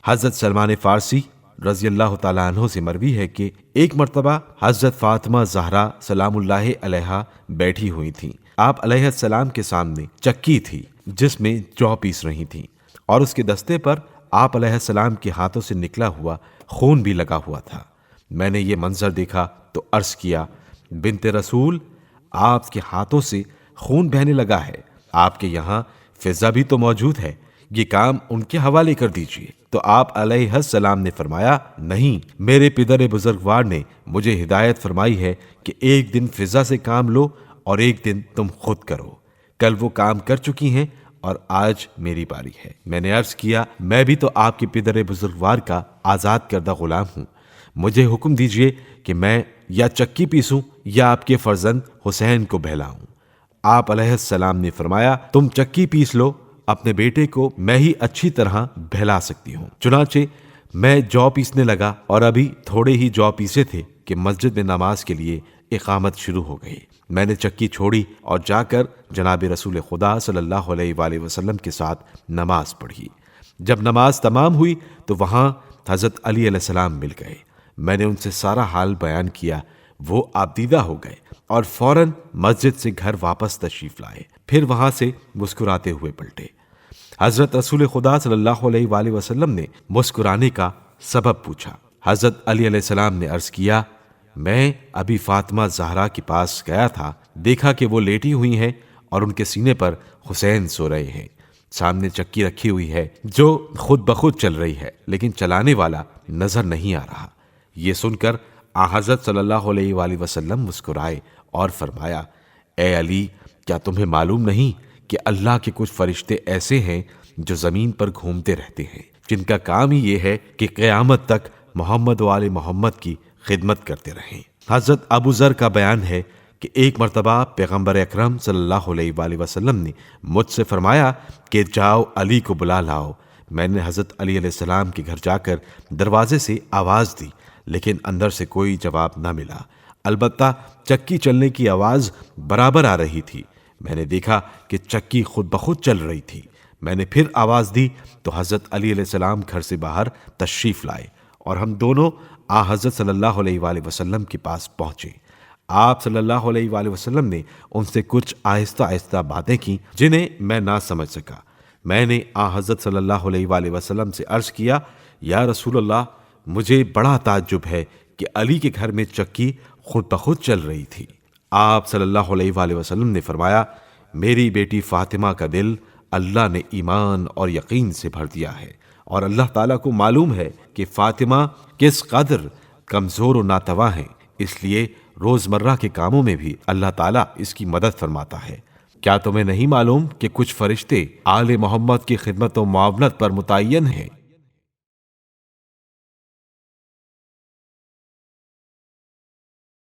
حضرت سلمان فارسی رضی اللہ تعالیٰ عنہ سے مروی ہے کہ ایک مرتبہ حضرت فاطمہ زہرا سلام اللہ علیہا بیٹھی ہوئی تھیں۔ آپ علیہ السلام کے سامنے چکی تھی جس میں جو پیس رہی تھیں، اور اس کے دستے پر آپ علیہ السلام کے ہاتھوں سے نکلا ہوا خون بھی لگا ہوا تھا۔ میں نے یہ منظر دیکھا تو عرض کیا، بنت رسول، آپ کے ہاتھوں سے خون بہنے لگا ہے، آپ کے یہاں فضہ بھی تو موجود ہے، یہ کام ان کے حوالے کر دیجئے۔ تو آپ علیہ السلام نے فرمایا، نہیں، میرے پدر بزرگوار نے مجھے ہدایت فرمائی ہے کہ ایک دن فضہ سے کام لو اور ایک دن تم خود کرو۔ کل وہ کام کر چکی ہیں اور آج میری باری ہے۔ میں نے عرض کیا، میں بھی تو آپ کے پدر بزرگوار کا آزاد کردہ غلام ہوں، مجھے حکم دیجئے کہ میں یا چکی پیسوں یا آپ کے فرزند حسین کو بہلاؤں۔ آپ علیہ السلام نے فرمایا، تم چکی پیس لو، اپنے بیٹے کو میں ہی اچھی طرح بہلا سکتی ہوں۔ چنانچہ میں جو پیسنے لگا اور ابھی تھوڑے ہی جو پیسے تھے کہ مسجد میں نماز کے لیے اقامت شروع ہو گئی۔ میں نے چکی چھوڑی اور جا کر جناب رسول خدا صلی اللہ علیہ وآلہ وسلم کے ساتھ نماز پڑھی۔ جب نماز تمام ہوئی تو وہاں حضرت علی علیہ السلام مل گئے۔ میں نے ان سے سارا حال بیان کیا، وہ آبدیدہ ہو گئے اور فوراً مسجد سے گھر واپس تشریف لائے، پھر وہاں سے مسکراتے ہوئے پلٹے۔ حضرت رسول خدا صلی اللہ علیہ وآلہ وسلم نے مسکرانے کا سبب پوچھا۔ حضرت علی علیہ السلام نے عرض کیا، میں ابھی فاطمہ زہرا کے پاس گیا تھا، دیکھا کہ وہ لیٹی ہوئی ہیں اور ان کے سینے پر حسین سو رہے ہیں، سامنے چکی رکھی ہوئی ہے جو خود بخود چل رہی ہے لیکن چلانے والا نظر نہیں آ رہا۔ یہ سن کر حضرت صلی اللہ علیہ وآلہ وسلم مسکرائے اور فرمایا، اے علی، کیا تمہیں معلوم نہیں کہ اللہ کے کچھ فرشتے ایسے ہیں جو زمین پر گھومتے رہتے ہیں، جن کا کام ہی یہ ہے کہ قیامت تک محمد و آل محمد کی خدمت کرتے رہیں۔ حضرت ابو ذر کا بیان ہے کہ ایک مرتبہ پیغمبر اکرم صلی اللہ علیہ وآلہ وسلم نے مجھ سے فرمایا کہ جاؤ علی کو بلا لاؤ۔ میں نے حضرت علی علیہ السلام کے گھر جا کر دروازے سے آواز دی لیکن اندر سے کوئی جواب نہ ملا، البتہ چکی چلنے کی آواز برابر آ رہی تھی۔ میں نے دیکھا کہ چکی خود بخود چل رہی تھی۔ میں نے پھر آواز دی تو حضرت علی علیہ السلام گھر سے باہر تشریف لائے اور ہم دونوں حضرت صلی اللہ علیہ وآلہ وسلم کے پاس پہنچے۔ آپ صلی اللہ علیہ وآلہ وسلم نے ان سے کچھ آہستہ آہستہ باتیں کی جنہیں میں نہ سمجھ سکا۔ میں نے حضرت صلی اللہ علیہ وآلہ وسلم سے عرض کیا، یا رسول اللہ، مجھے بڑا تعجب ہے کہ علی کے گھر میں چکی خود بخود چل رہی تھی۔ آپ صلی اللہ علیہ وآلہ وسلم نے فرمایا، میری بیٹی فاطمہ کا دل اللہ نے ایمان اور یقین سے بھر دیا ہے، اور اللہ تعالیٰ کو معلوم ہے کہ فاطمہ کس قدر کمزور و ناتواں ہیں، اس لیے روزمرہ کے کاموں میں بھی اللہ تعالیٰ اس کی مدد فرماتا ہے۔ کیا تمہیں نہیں معلوم کہ کچھ فرشتے آل محمد کی خدمت و معاونت پر متعین ہیں؟